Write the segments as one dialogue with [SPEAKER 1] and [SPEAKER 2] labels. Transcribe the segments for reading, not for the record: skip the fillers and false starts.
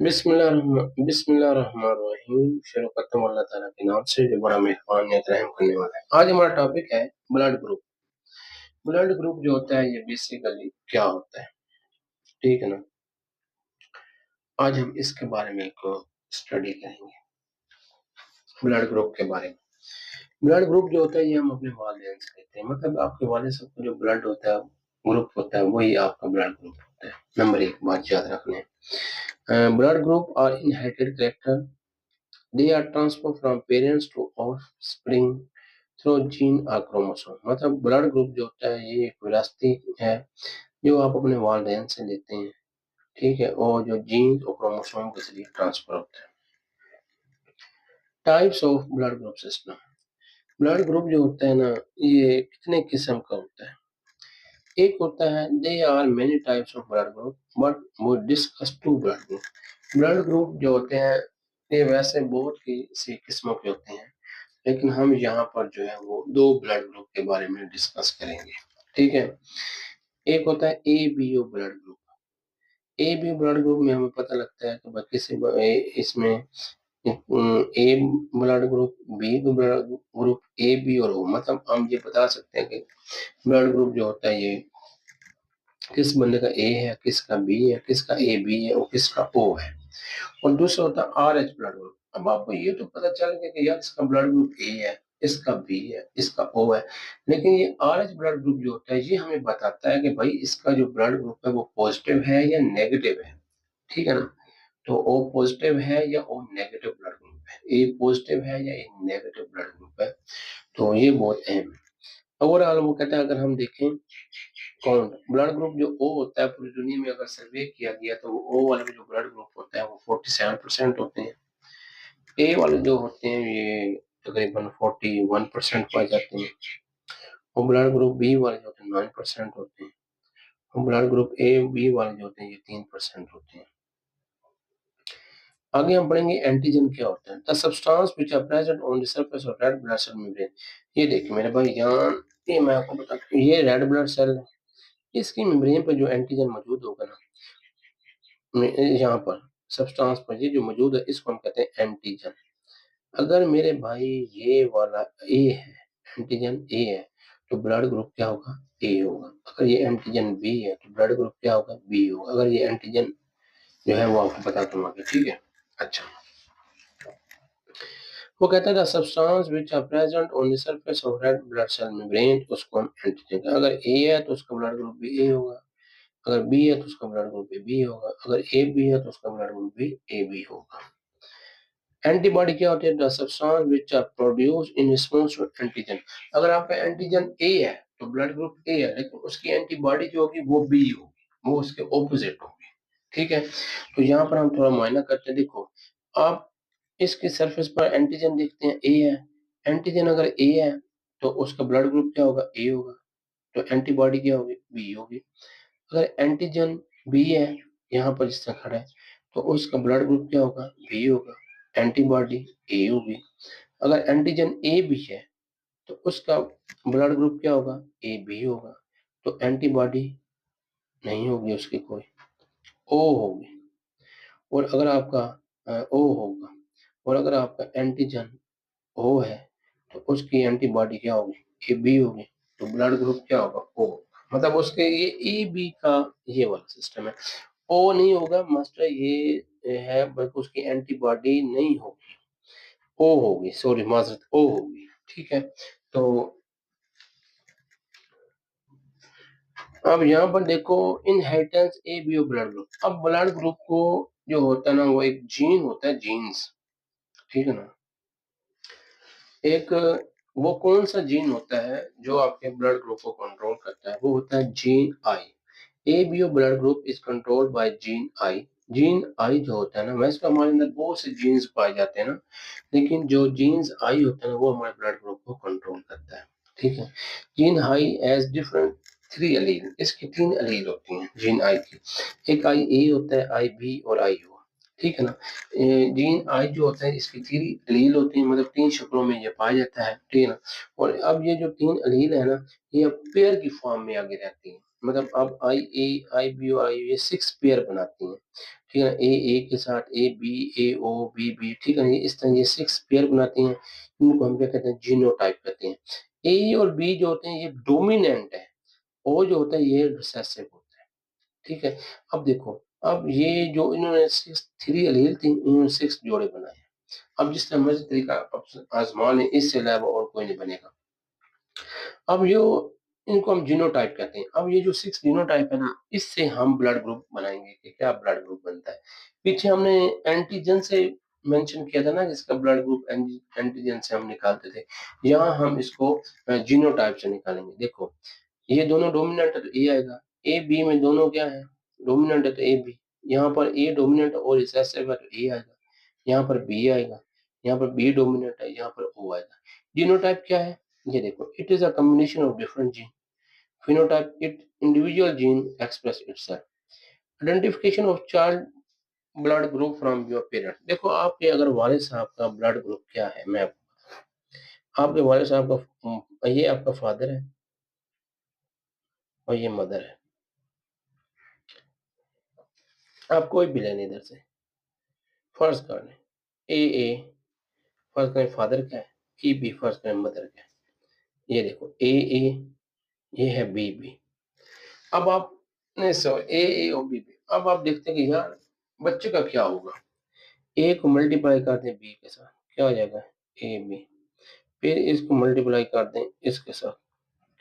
[SPEAKER 1] बिस्मिल्लाहिर्रहमानिर्रहीम। शुरू करता हूँ अल्लाह ताला के नाम से जो बड़ा मेहरबान निहायत रहम करने वाला है। आज हमारा टॉपिक है ब्लड ग्रुप। ब्लड ग्रुप जो होता है ये बेसिकली क्या होता है, ठीक है ना। आज हम इसके बारे में एक स्टडी करेंगे, ब्लड ग्रुप के बारे में। ब्लड ग्रुप जो होता है ये हम अपने वालिदैन से लेते हैं, मतलब आपके वालिद साहब को जो ब्लड होता है, ग्रुप होता है, वही आपका ब्लड ग्रुप होता है। नंबर एक बात याद रखने, ब्लड ग्रुप और inherited character, they are transferred from parents to offspring through gene or chromosome। मतलब ब्लड ग्रुप जो होता है ये एक विरासती है जो आप अपने वालिदैन से लेते हैं, ठीक है, और जो जीन और क्रोमोसोम के जरिए ट्रांसफर होता है। Types of blood group system. Blood group जो होता है ना ये कितने किस्म का होता है। एक होता है they are many types of blood group but वो discuss two blood group. Blood group जो होते हैं ये वैसे बहुत ही सी किस्मों के होते हैं, लेकिन हम यहाँ पर जो है वो दो ब्लड ग्रुप के बारे में डिस्कस करेंगे, ठीक है। एक होता है A B O blood group. A B blood group में हमें पता लगता है कि किसी इसमें A blood group, B blood group, A B और ओ, मतलब हम ये बता सकते हैं कि ब्लड ग्रुप जो होता है ये किस बंदे का ए है, किसका बी है, किसका ए बी है और किसका ओ है। और दूसरा होता है आर एच ब्लड ग्रुप। अब आपको ये तो पता चल गया कि यार इसका ब्लड ग्रुप ए है, इसका बी है, इसका ओ है, लेकिन ये आर एच ब्लड ग्रुप जो होता है ये हमें बताता है कि भाई इसका जो ब्लड ग्रुप है वो पॉजिटिव है या नेगेटिव है, ठीक है ना। तो ओ पॉजिटिव है या ओ नेगेटिव ब्लड ग्रुप है, ए पॉजिटिव है या ए नेगेटिव ब्लड ग्रुप है। तो ये बहुत अहम है। ओवरऑल वो कहता है अगर हम देखें कौन ब्लड ग्रुप जो ओ होता है पूरी दुनिया में अगर सर्वे किया गया तो वो ओ वाले जो ब्लड ग्रुप होता है वो 47% होते हैं। ए वाले जो होते हैं ये तकरीबन 41% पाए जाते हैं। और ब्लड ग्रुप बी वाले जो होते हैं 9% होते हैं। और ब्लड ग्रुप ए बी वाले जो होते हैं ये 3% होते हैं। आगे हम पढ़ेंगे एंटीजन क्या होता है। The substance which are present on the surface of red blood cell membrane. ये देखिए मेरे भाई यहाँ ये मैं आपको बताता हूँ, ये रेड ब्लड सेल है, इसकी मेम्ब्रेन पर जो एंटीजन मौजूद होगा ना यहाँ पर सब्सटेंस पर ये जो मौजूद है इसको हम कहते हैं एंटीजन। अगर मेरे भाई ये वाला ए है, एंटीजन ए है, तो ब्लड ग्रुप क्या होगा, ए होगा। अगर ये एंटीजन बी है तो ब्लड ग्रुप क्या होगा, बी होगा। अगर ये एंटीजन जो है वो आपको बता दूंगा, ठीक है। अच्छा, वो कहता है substance which are present on the surface of red blood cell membrane, उसको हम एंटीजन। अगर ए है तो उसका ब्लड ग्रुप भी ए होगा, अगर बी है तो उसका ब्लड ग्रुप बी होगा, अगर ए बी है तो उसका ब्लड ग्रुप भी ए बी होगा। एंटीबॉडी क्या होती है, the substance which are produced in response to antigen. अगर आपका एंटीजन ए है तो ब्लड ग्रुप ए है, लेकिन उसकी एंटीबॉडी जो होगी वो बी होगी, वो उसके ऑपोजिट होगी, ठीक है। तो यहाँ पर हम थोड़ा मुआयना करते हैं। देखो आप इसके सरफेस पर एंटीजन देखते हैं ए है, एंटीजन अगर ए है तो उसका ब्लड ग्रुप क्या होगा, ए होगा, तो एंटीबॉडी क्या होगी, बी होगी। अगर एंटीजन बी है, यहाँ पर जिस तरह खड़ा है, तो उसका ब्लड ग्रुप क्या होगा, बी होगा, एंटीबॉडी ए होगी। अगर एंटीजन ए भी है तो उसका ब्लड ग्रुप क्या होगा, ए बी होगा, तो एंटीबॉडी नहीं होगी उसकी कोई, ओ होगी। और अगर आपका ओ होगा, और अगर आपका एंटीजन ओ है तो उसकी एंटीबॉडी क्या होगी, ए बी होगी, तो ब्लड ग्रुप क्या होगा, ओ। मतलब उसके ये ए बी का ये वाला सिस्टम है। ओ नहीं होगा मास्टर, ये है बल्कि उसकी एंटीबॉडी नहीं होगी, ओ होगी, सॉरी माजरत, ओ होगी, ठीक है। तो अब यहाँ पर देखो inheritance A B blood group. अब ब्लड ग्रुप को जो होता है ना वो एक जीन होता है, जीन्स, ठीक है ना। एक वो कौन सा जीन होता है जो आपके ब्लड ग्रुप को कंट्रोल करता है, वो होता है gene I. ABO blood group is controlled by gene I. Gene I जो होता है ना, वैसे तो हमारे अंदर बहुत से जीन्स पाए जाते हैं ना, लेकिन जो जीन्स आई होता है ना वो हमारे ब्लड ग्रुप को कंट्रोल करता है, ठीक है। Gene I as different 3 allele, इसकी 3 एलील होती हैं जीन आई की। एक आई ए होता है, आई बी और आई ओ, ठीक है ना। जीन आई जो होता है इसकी 3 एलील होती है, मतलब 3 शक्लों में ये पाया जाता है, ठीक है ना। और अब ये जो 3 एलील है ना ये अब पेयर की फॉर्म में आगे रहती है, मतलब अब आई बी और आई ये 6 पेयर बनाती हैं, ठीक है ना। ए के साथ A B, A O B B, ठीक है ना। इस तरह ये 6 पेयर बनाती हैं, इनको हम क्या कहते हैं, जीनोटाइप कहते हैं। ए और बी जो होते हैं ये डोमिनेंट है, ओ जो होता है ये रिसेसिव होता है, ठीक है। अब देखो, अब ये जो इन्होंने 3 एलील थी, इन्होंने 6 जोड़े बनाए। अब जिस तरह मर्जी तरीका आजमा लें, इससे अलावा और कोई नहीं बनेगा। अब जो इनको हम जीनोटाइप कहते हैं। अब ये जो 6 जीनोटाइप है ना, इससे हम ब्लड ग्रुप बनाएंगे कि क्या ब्लड ग्रुप बनता है। पीछे हमने एंटीजन से मेंशन किया था ना, जिसका ब्लड ग्रुप एंटीजन से हम निकालते थे। यहाँ हम इसको जीनोटाइप से निकालेंगे। देखो, ये दोनों डोमिनेंट है तो ए आएगा, ए बी में दोनों क्या है, डोमिनेंट है तो ए बी। यहाँ पर ए डोमिनेंट और रिसेसिव है तो ए आएगा, यहाँ पर बी आएगा, यहाँ पर बी डोमिनेंट है, यहाँ पर ओ आएगा। जीनोटाइप क्या है, ये देखो, it is a combination of different gene. Phenotype, it individual gene express itself. Identification of child blood group from your parents. देखो, आपके अगर वालिद साहब का ब्लड ग्रुप क्या है, मैं आपके वालिद साहब का, ये आपका फादर है और ये मदर है। आप कोई भी लेने इधर से, फर्ज कर लें ए, फर्ज करें फादर क्या है, बी फर्ज करें मदर क्या है। ये देखो ए, ये है बी। अब आप नहीं, सो ए और बी। अब आप देखते हैं कि यार बच्चे का क्या होगा। ए को मल्टीप्लाई कर दें बी के साथ, क्या हो जाएगा, ए बी। फिर इसको मल्टीप्लाई कर दें इसके साथ,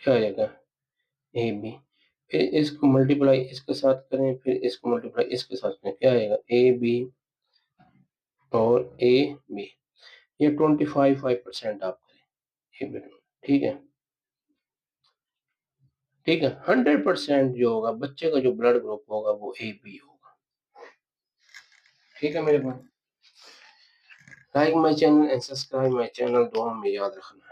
[SPEAKER 1] क्या हो जाएगा, ए बी। फिर इसको मल्टीप्लाई इसके साथ करें, फिर इसको मल्टीप्लाई इसके साथ करें, क्या आएगा, ए बी और ए बी। ये 25% आप करें, ये ठीक है, ठीक है। 100% जो होगा बच्चे का जो ब्लड ग्रुप होगा वो ए बी होगा, ठीक है मेरे पास। Like my channel and subscribe my channel, दुआ में याद रखना।